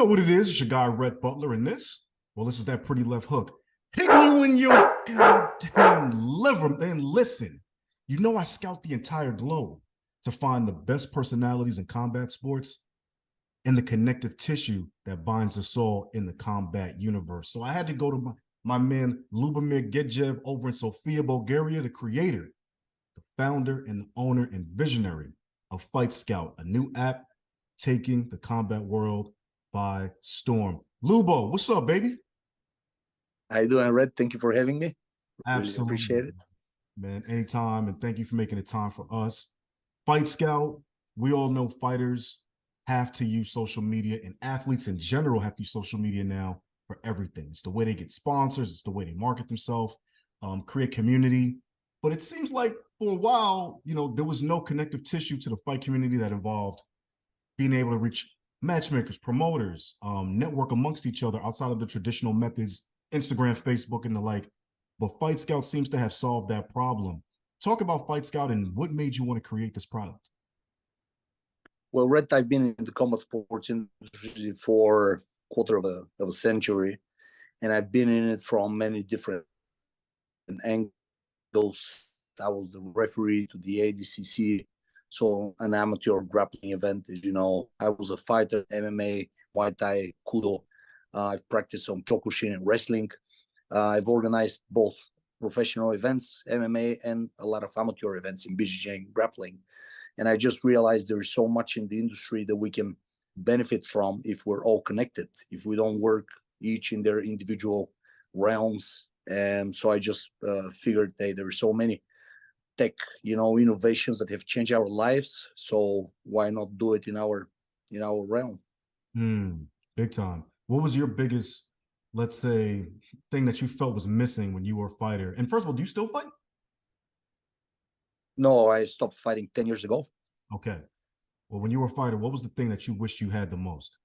know what it is. It's your guy, Rhett, Butler, and this is that pretty left hook. Hitting you in your goddamn liver. Man, listen, you know I scout the entire globe to find the best personalities in combat sports and the connective tissue that binds us all in the combat universe. So I had to go to my man, Lubomir Guedjev over in Sofia, Bulgaria, the creator, the founder and the owner and visionary of Fight Scout, a new app taking the combat world by storm. Lubo, what's up, baby? How you doing, Rhett? Thank you for having me. Absolutely. Really appreciate it. Man, anytime, and thank you for making the time for us. Fight Scout, we all know fighters have to use social media, and athletes in general have to use social media now for everything. It's the way they get sponsors, it's the way they market themselves, create community. But it seems like for a while, there was no connective tissue to the fight community that involved being able to reach matchmakers, promoters, network amongst each other outside of the traditional methods, Instagram, Facebook, and the like. But Fight Scout seems to have solved that problem. Talk about Fight Scout and what made you want to create this product. Well, Rhett, I've been in the combat sports industry for a quarter of a century, and I've been in it from many different angles. I was the referee to the ADCC, so an amateur grappling event. As you know, I was a fighter, MMA, Muay Thai, Kudo. I've practiced some Kyokushin and wrestling. I've organized both professional events, MMA, and a lot of amateur events in BJJ and grappling. And I just realized there is so much in the industry that we can benefit from if we're all connected, if we don't work each in their individual realms. And so I just figured, hey, there are so many tech, innovations that have changed our lives. So why not do it in our realm? Big time. What was your biggest, let's say, thing that you felt was missing when you were a fighter? And first of all, do you still fight? No, I stopped fighting 10 years ago. Okay. Well, when you were a fighter, what was the thing that you wish you had the most?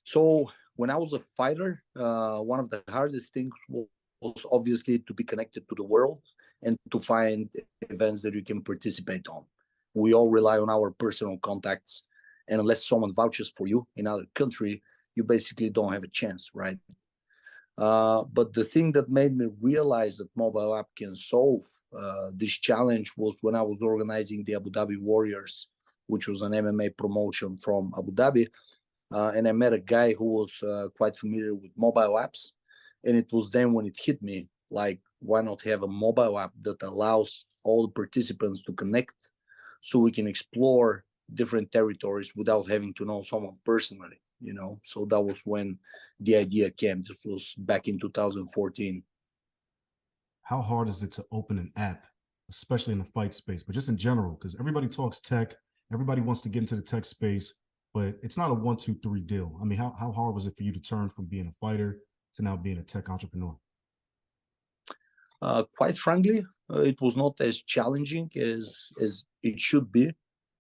So when I was a fighter, one of the hardest things was obviously to be connected to the world and to find events that you can participate on. We all rely on our personal contacts, and unless someone vouches for you in another country, you basically don't have a chance, right? But the thing that made me realize that mobile app can solve this challenge was when I was organizing the Abu Dhabi Warriors, which was an MMA promotion from Abu Dhabi. And I met a guy who was quite familiar with mobile apps. And it was then when it hit me, like, why not have a mobile app that allows all the participants to connect so we can explore different territories without having to know someone personally, So that was when the idea came. This was back in 2014. How hard is it to open an app, especially in the fight space, but just in general? Because everybody talks tech, everybody wants to get into the tech space, but it's not a 1, 2, 3 deal. I mean, how hard was it for you to turn from being a fighter to now being a tech entrepreneur? Quite frankly, it was not as challenging as it should be.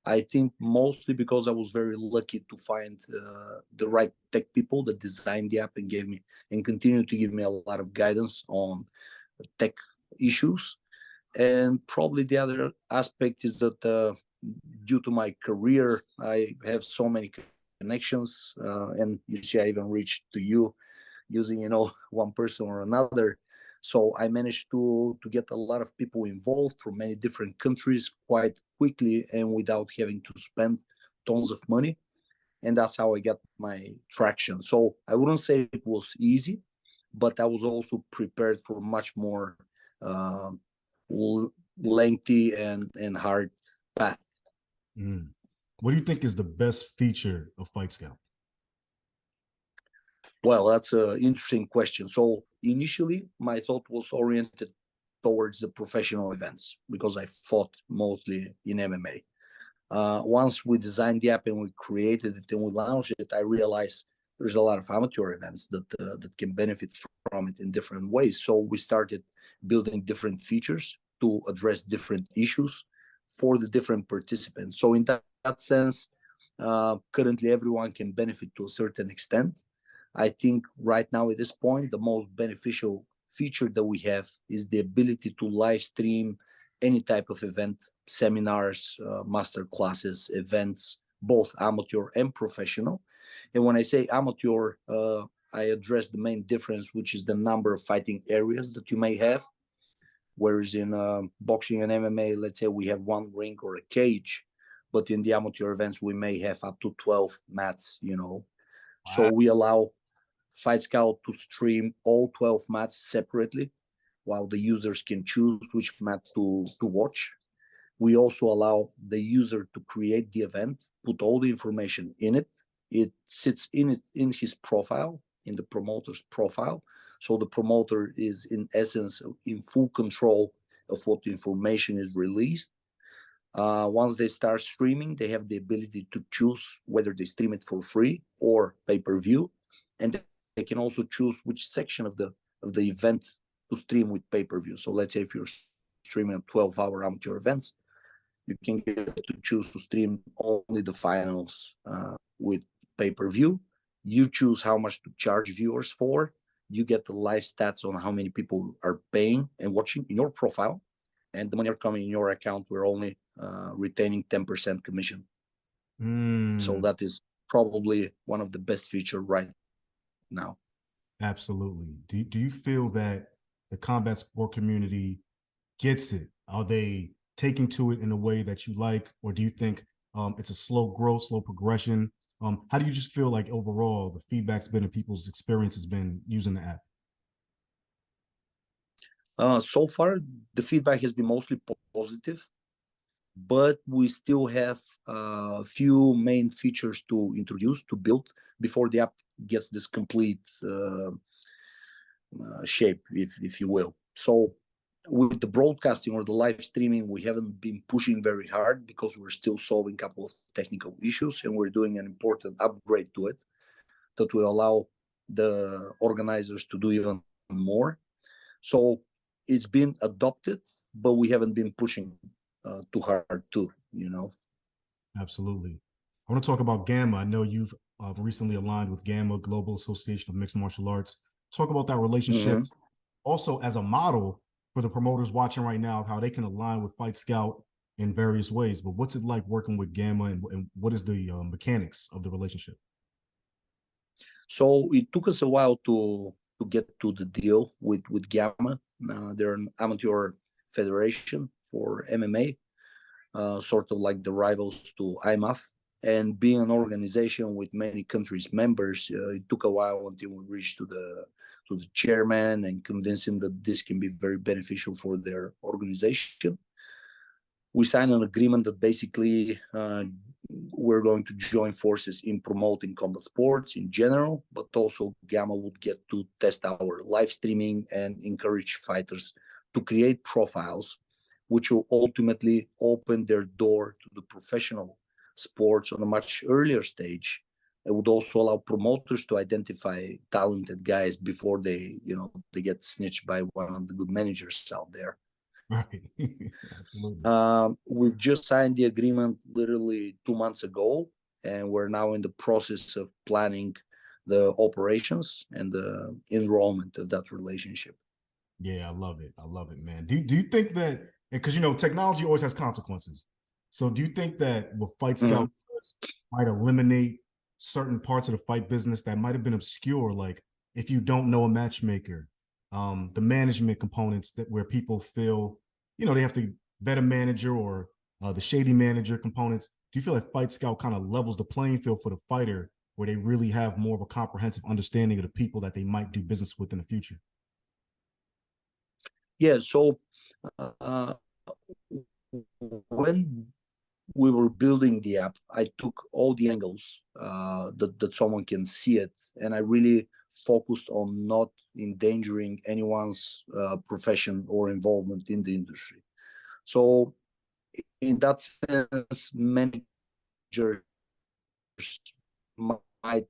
I think mostly because I was very lucky to find the right tech people that designed the app and gave me and continue to give me a lot of guidance on tech issues. And probably the other aspect is that due to my career, I have so many connections, and you see, I even reached to you using, one person or another. So I managed to get a lot of people involved from many different countries quite quickly and without having to spend tons of money. And that's how I got my traction. So I wouldn't say it was easy, but I was also prepared for much more lengthy and hard path. What do you think is the best feature of Fight Scout? Well, that's an interesting question. So initially, my thought was oriented towards the professional events because I fought mostly in MMA. Once we designed the app and we created it and we launched it, I realized there's a lot of amateur events that can benefit from it in different ways. So we started building different features to address different issues for the different participants. So in that sense, currently everyone can benefit to a certain extent. I think right now at this point, the most beneficial feature that we have is the ability to live stream any type of event, seminars, master classes, events, both amateur and professional. And when I say amateur, I address the main difference, which is the number of fighting areas that you may have. Whereas in boxing and MMA, let's say we have one ring or a cage, but in the amateur events, we may have up to 12 mats, you know. So Wow. we allow Fight Scout to stream all 12 mats separately, while the users can choose which mat to watch. We also allow the user to create the event, put all the information in it. It sits in his profile, in the promoter's profile. So the promoter is in essence in full control of what information is released. Once they start streaming, they have the ability to choose whether they stream it for free or pay-per-view, and they can also choose which section of the event to stream with pay-per-view. So let's say if you're streaming 12-hour amateur events, you can get to choose to stream only the finals with pay-per-view. You choose how much to charge viewers for. You get the live stats on how many people are paying and watching in your profile, and the money are coming in your account. We're only retaining 10% commission. So that is probably one of the best features right now. Absolutely. Do you feel that the combat sport community gets it? Are they taking to it in a way that you like, or do you think it's a slow growth, slow progression? How do you just feel like overall the feedback's been and people's experience has been using the app? So far, the feedback has been mostly positive, but we still have a few main features to introduce, to build before the app gets this complete shape, if you will. So with the broadcasting or the live streaming, we haven't been pushing very hard because we're still solving a couple of technical issues, and we're doing an important upgrade to it that will allow the organizers to do even more. So it's been adopted, but we haven't been pushing too hard too, you know. Absolutely. I want to talk about Gamma. I know you've recently aligned with Gamma, Global Association of Mixed Martial Arts. Talk about that relationship. Also, as a model for the promoters watching right now, how they can align with Fight Scout in various ways. But what's it like working with Gamma, and what is the mechanics of the relationship? So it took us a while to get to the deal with Gamma. They're an amateur federation for MMA, sort of like the rivals to IMAF. And being an organization with many countries members, it took a while until we reached to the chairman and convinced him that this can be very beneficial for their organization. We signed an agreement that basically we're going to join forces in promoting combat sports in general, but also Gamma would get to test our live streaming and encourage fighters to create profiles, which will ultimately open their door to the professional sports on a much earlier stage. It would also allow promoters to identify talented guys before they get snitched by one of the good managers out there. Right. Absolutely. We've just signed the agreement literally 2 months ago, and we're now in the process of planning the operations and the enrollment of that relationship. Yeah, I love it. I love it, man. Do you think that, because technology always has consequences. So do you think that what Fight Scout might eliminate certain parts of the fight business that might have been obscure, like if you don't know a matchmaker, the management components that where people feel, they have to vet a manager, or the shady manager components? Do you feel like Fight Scout kind of levels the playing field for the fighter, where they really have more of a comprehensive understanding of the people that they might do business with in the future? Yeah, so when we were building the app, I took all the angles that someone can see it, and I really focused on not endangering anyone's profession or involvement in the industry. So in that sense, managers might,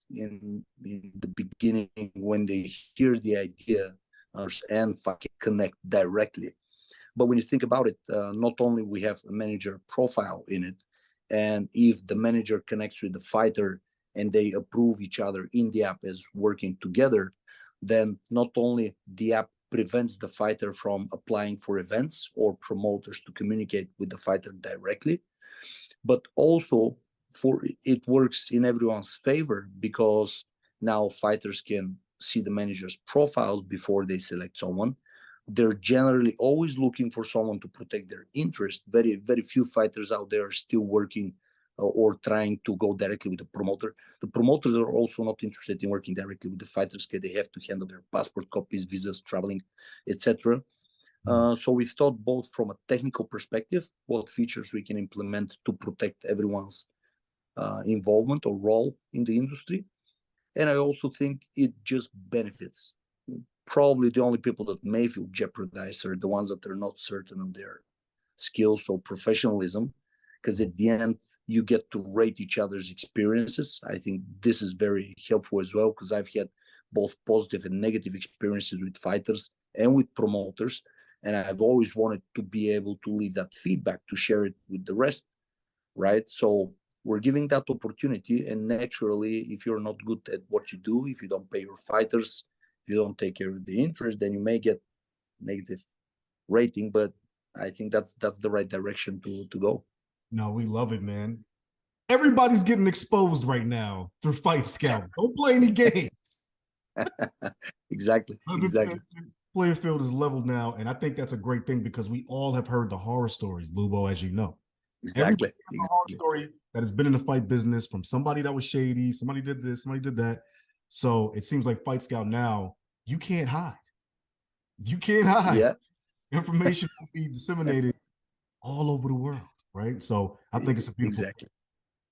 in the beginning, when they hear the idea and connect directly. But when you think about it, not only we have a manager profile in it, and if the manager connects with the fighter and they approve each other in the app as working together, then not only the app prevents the fighter from applying for events or promoters to communicate with the fighter directly, but also it works in everyone's favor, because now fighters can see the manager's profiles before they select someone. They're generally always looking for someone to protect their interest. Very, very few fighters out there are still working or trying to go directly with the promoter. The promoters are also not interested in working directly with the fighters, because they have to handle their passport copies, visas, traveling, etc. So we've thought both from a technical perspective, what features we can implement to protect everyone's involvement or role in the industry. And I also think it just benefits. Probably the only people that may feel jeopardized are the ones that are not certain of their skills or professionalism, because at the end, you get to rate each other's experiences. I think this is very helpful as well, because I've had both positive and negative experiences with fighters and with promoters. And I've always wanted to be able to leave that feedback, to share it with the rest, right? So we're giving that opportunity. And naturally, if you're not good at what you do, if you don't pay your fighters, if you don't take care of the interest, then you may get negative rating. But I think that's the right direction to go. No, we love it, man. Everybody's getting exposed right now through Fight Scout. Don't play any games. Exactly. The player field is leveled now, and I think that's a great thing, because we all have heard the horror stories, Lubo, as you know. Exactly. A horror story that has been in the fight business, from somebody that was shady, somebody did this, somebody did that. So it seems like Fight Scout now, you can't hide. You can't hide. Yeah. Information will be disseminated all over the world, right? So I think it's a beautiful. Exactly.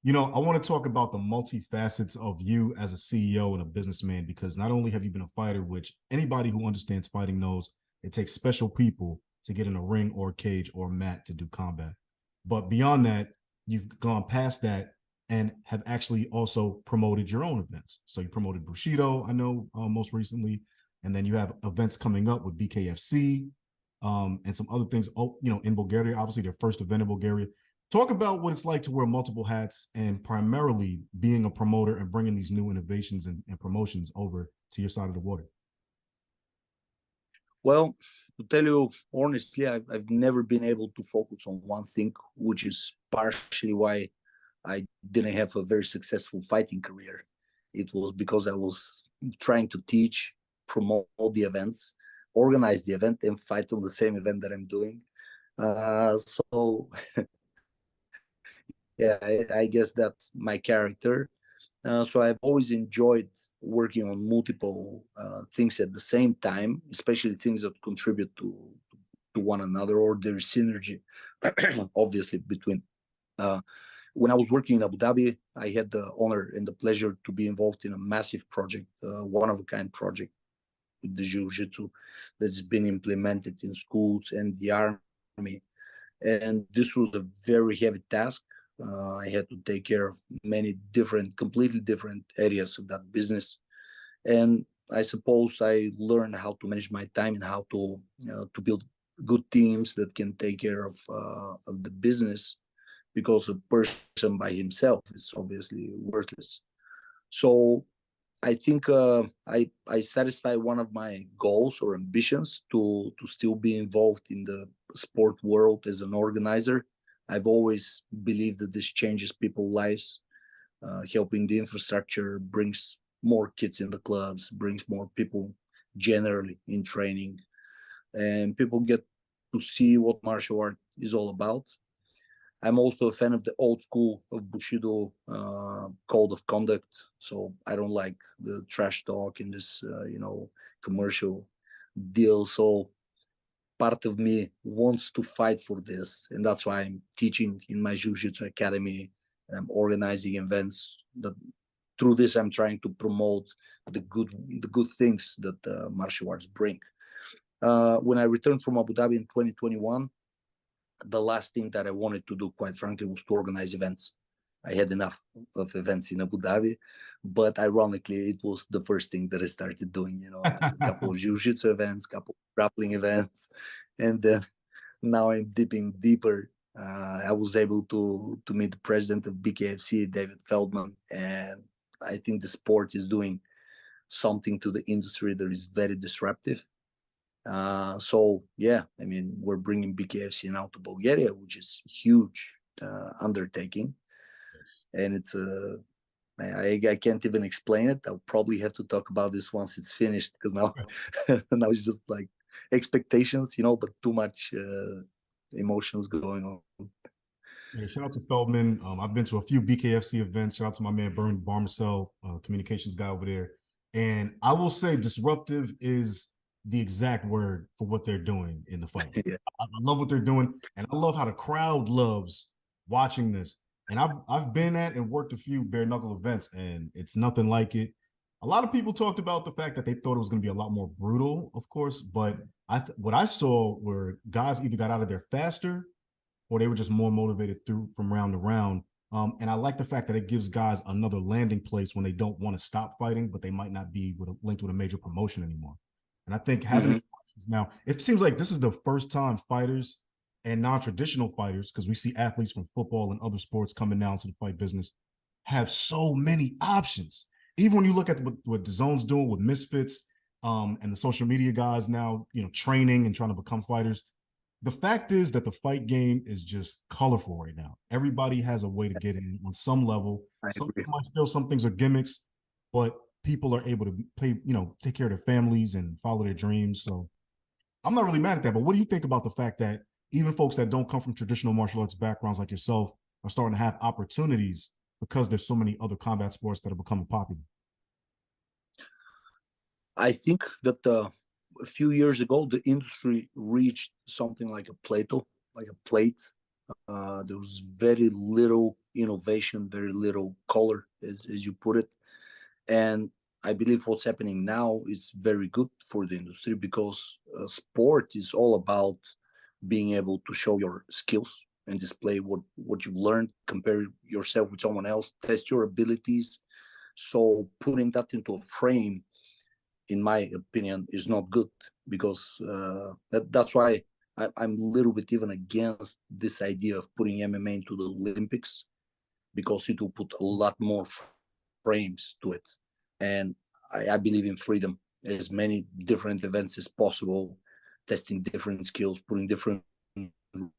You know, I want to talk about the multifacets of you as a CEO and a businessman, because not only have you been a fighter, which anybody who understands fighting knows it takes special people to get in a ring or a cage or a mat to do combat. But beyond that, you've gone past that and have actually also promoted your own events. So you promoted Bushido, I know, most recently, and then you have events coming up with BKFC, and some other things. Oh, you know, in Bulgaria, obviously their first event in Bulgaria. Talk about what it's like to wear multiple hats, and primarily being a promoter and bringing these new innovations and promotions over to your side of the water. Well, to tell you honestly, I've never been able to focus on one thing, which is partially why I didn't have a very successful fighting career. It was because I was trying to teach, promote the events, organize the event, and fight on the same event that I'm doing. So yeah, I guess that's my character. So I've always enjoyed working on multiple things at the same time, especially things that contribute to one another, or there's synergy, obviously, between. When I was working in Abu Dhabi, I had the honor and the pleasure to be involved in a massive project, one-of-a-kind project with the Jiu-Jitsu that's been implemented in schools and the army. And this was a very heavy task. I had to take care of many different, completely different areas of that business. And I suppose I learned how to manage my time and how to build good teams that can take care of the business, because a person by himself is obviously worthless. So I think I satisfy one of my goals or ambitions to still be involved in the sport world as an organizer. I've always believed that this changes people's lives. Helping the infrastructure brings more kids in the clubs, brings more people generally in training, and people get to see what martial art is all about. I'm also a fan of the old school of Bushido code of conduct. So I don't like the trash talk in this, commercial deal. So part of me wants to fight for this, and that's why I'm teaching in my Jiu-Jitsu academy, and I'm organizing events. That through this, I'm trying to promote the good things that martial arts bring. When I returned from Abu Dhabi in 2021, the last thing that I wanted to do, quite frankly, was to organize events. I had enough of events in Abu Dhabi, but ironically, it was the first thing that I started doing. A couple of jiu-jitsu events, couple of grappling events, and then now I'm dipping deeper. I was able to meet the president of BKFC, David Feldman, and I think the sport is doing something to the industry that is very disruptive. So yeah, I mean, we're bringing BKFC now to Bulgaria, which is huge undertaking. and it's I can't even explain it. I'll probably have to talk about this once it's finished, because now now it's just like expectations, but too much emotions going on. Yeah, shout out to Feldman. I've been to a few BKFC events. Shout out to my man Bernie Barmacell, communications guy over there. And I will say, disruptive is the exact word for what they're doing in the fight. Yeah. I love what they're doing, and I love how the crowd loves watching this. And I've been at and worked a few bare knuckle events, and it's nothing like it. A lot of people talked about the fact that they thought it was going to be a lot more brutal, of course, but what I saw were guys either got out of there faster or they were just more motivated through from round to round. And I like the fact that it gives guys another landing place when they don't want to stop fighting, but they might not be linked with a major promotion anymore. And I think having these options now, it seems like this is the first time fighters and non-traditional fighters, because we see athletes from football and other sports coming down to the fight business, have so many options. Even when you look at what DAZN's doing with Misfits, and the social media guys now, training and trying to become fighters, the fact is that the fight game is just colorful right now. Everybody has a way to get in on some level. I Some agree. people might feel some things are gimmicks, but people are able to play, take care of their families and follow their dreams. So I'm not really mad at that. But what do you think about the fact that even folks that don't come from traditional martial arts backgrounds like yourself are starting to have opportunities because there's so many other combat sports that are becoming popular? I think that a few years ago, the industry reached something like a plateau, like a plate. There was very little innovation, very little color, as you put it. And I believe what's happening now is very good for the industry, because sport is all about being able to show your skills and display what you've learned, compare yourself with someone else, test your abilities. So putting that into a frame, in my opinion, is not good, because that's why I'm a little bit even against this idea of putting MMA into the Olympics, because it will put a lot more frames to it. And I believe in freedom, as many different events as possible, testing different skills, putting different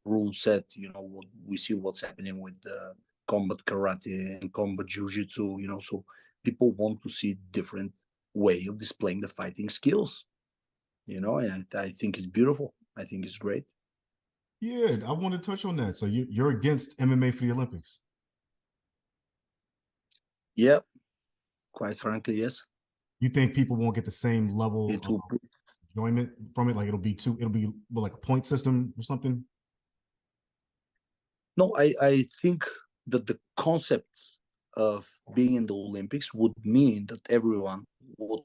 rule set. What we see, what's happening with combat karate and combat jiu-jitsu. So people want to see different way of displaying the fighting skills. And I think it's beautiful. I think it's great. Yeah, I want to touch on that. So you're against MMA for the Olympics? Yeah, quite frankly, yes. You think people won't get the same level It of will. enjoyment from it? Like it'll be like a point system or something? No, I think that the concept of being in the Olympics would mean that everyone would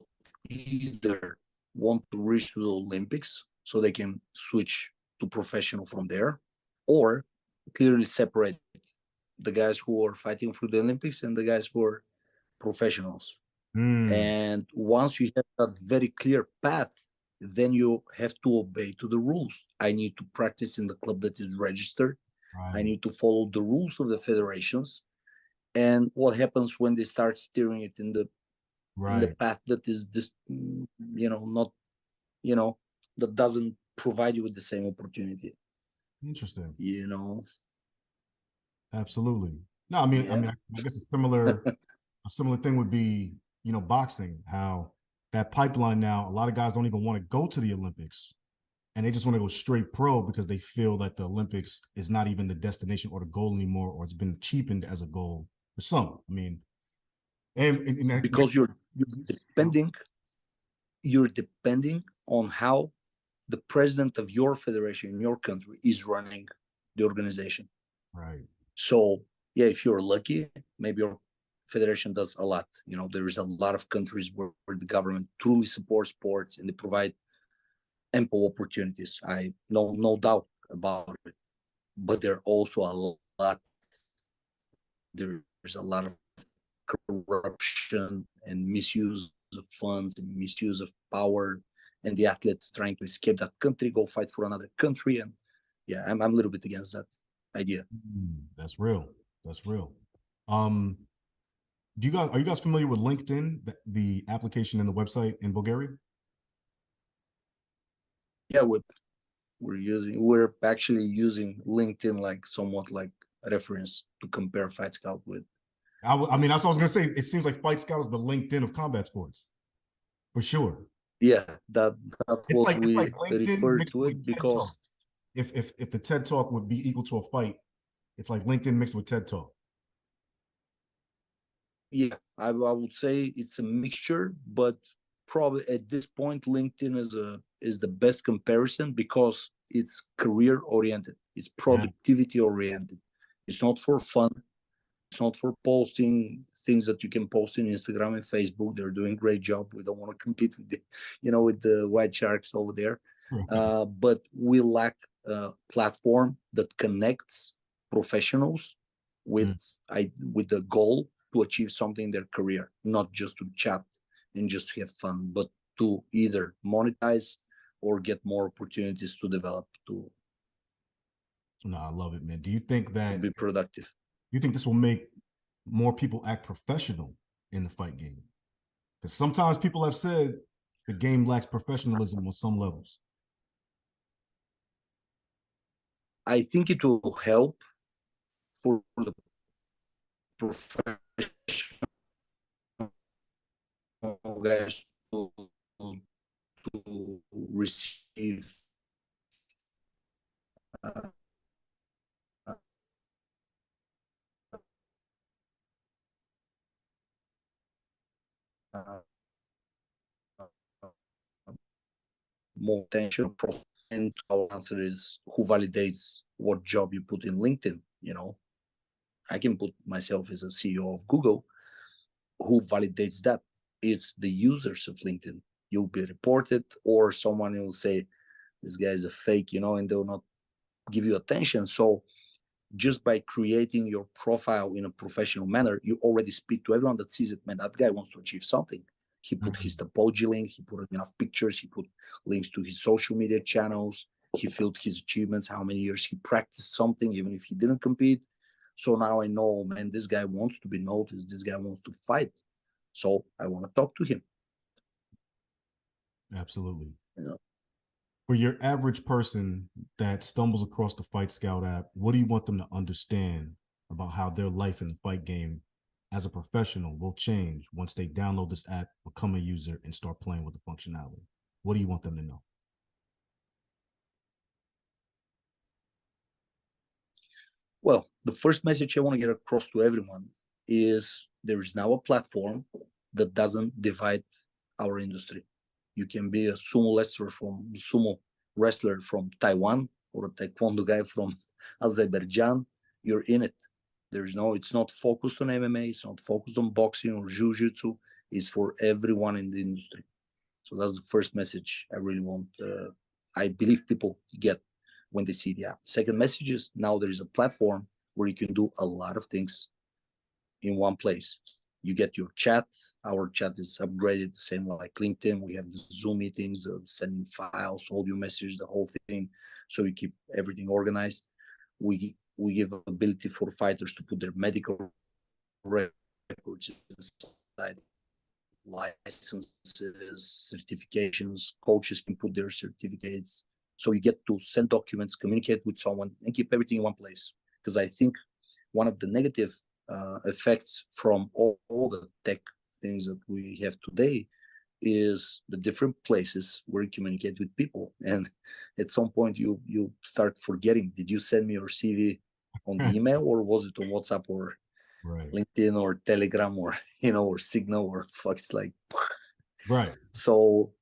either want to reach to the Olympics so they can switch to professional from there, or clearly separate the guys who are fighting for the Olympics and the guys who are professionals. Mm, And once you have that very clear path, then you have to obey to the rules. I need to practice in the club that is registered. I right, need to follow the rules of the federations. And what happens when they start steering it in the right. path that is this, not, you know, that doesn't provide you with the same opportunity, Interesting. you know? Absolutely. No, I mean, Yeah. I guess a similar thing would be, boxing, how that pipeline now, a lot of guys don't even want to go to the Olympics and they just want to go straight pro because they feel that the Olympics is not even the destination or the goal anymore, or it's been cheapened as a goal for some. I mean, and Because depending, you're depending on how the president of your federation in your country is running the organization. right. So yeah, if you're lucky, maybe your federation does a lot. There is a lot of countries where the government truly supports sports and they provide ample opportunities. I no doubt about it. But there are also a lot. There's a lot of corruption and misuse of funds and misuse of power, and the athletes trying to escape that country, go fight for another country. And yeah, I'm a little bit against that idea. That's real. That's real. Um, are you guys familiar with LinkedIn, the application and the website in Bulgaria? Yeah, we're actually using LinkedIn like somewhat like a reference to compare Fight Scout with. I mean, that's what I was gonna say. It seems like Fight Scout is the LinkedIn of combat sports, for sure. Yeah, that's what It's like we LinkedIn refer mixed to with it TED Talk. because If the TED Talk would be equal to a fight, it's like LinkedIn mixed with TED Talk. yeah, I would say it's a mixture, but probably at this point, LinkedIn is the best comparison because it's career oriented, it's Yeah. productivity oriented. It's not for fun. It's not for posting things that you can post in Instagram and Facebook. They're doing a great job. We don't want to compete with with the white sharks over there. But we lack a platform that connects professionals with with the goal to achieve something in their career, not just to chat and just have fun, but to either monetize or get more opportunities to develop to No, I love it, man. Do you think that be productive. you think this will make more people act professional in the fight game? Because sometimes people have said the game lacks professionalism on some levels. I think it will help for the professional guys to receive uh, uh, more attention. And our answer is who validates what job you put in LinkedIn. I can put myself as a CEO of Google. Who validates that? It's the users of LinkedIn. You'll be reported, or someone will say this guy is a fake, and they'll not give you attention. So just by creating your profile in a professional manner, you already speak to everyone that sees it. Man, that guy wants to achieve something. He put his topology link, he put enough pictures, he put links to his social media channels, he filled his achievements, how many years he practiced something, even if he didn't compete. So now I know, man, this guy wants to be noticed, this guy wants to fight. So I want to talk to him. Absolutely. You know, For your average person that stumbles across the Fight Scout app, what do you want them to understand about how their life in the fight game as a professional will change once they download this app, become a user, and start playing with the functionality? What do you want them to know? well, the first message I want to get across to everyone is there is now a platform that doesn't divide our industry. You can be a sumo wrestler from Taiwan or a taekwondo guy from Azerbaijan. You're in it. It's not focused on MMA. It's not focused on boxing or jiu-jitsu. It's for everyone in the industry. So that's the first message I really want. I believe people get when they see the app. Second message is now there is a platform where you can do a lot of things in one place. You get your chat. Our chat is upgraded, the same like LinkedIn. We have the Zoom meetings, sending files, audio messages, the whole thing. So we keep everything organized. We give ability for fighters to put their medical records inside, licenses, certifications. Coaches can put their certificates. So you get to send documents, communicate with someone, and keep everything in one place. Because I think one of the negative effects from all the tech things that we have today is the different places where you communicate with people. And at some point you start forgetting, did you send me your CV on the email, or was it on WhatsApp or Right. LinkedIn or Telegram or or Signal or fuck? It's like Right. so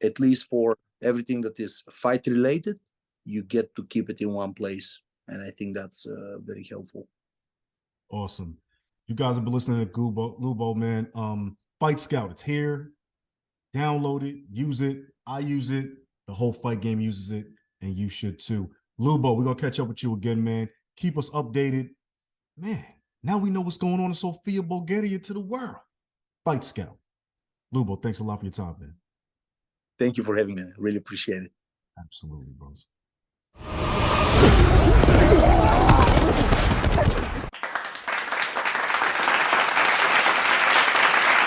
at least for everything that is fight related, you get to keep it in one place, and I think that's very helpful. Awesome. You guys have been listening to Lubo, man. Fight Scout, it's here. Download it, use it. I use it. The whole fight game uses it, and you should too. Lubo, we're gonna catch up with you again, man. Keep us updated. Man, now we know what's going on in Sofia, Bulgaria to the world. Fight Scout. Lubo, thanks a lot for your time, man. Thank you for having me. Really appreciate it. Absolutely, bros.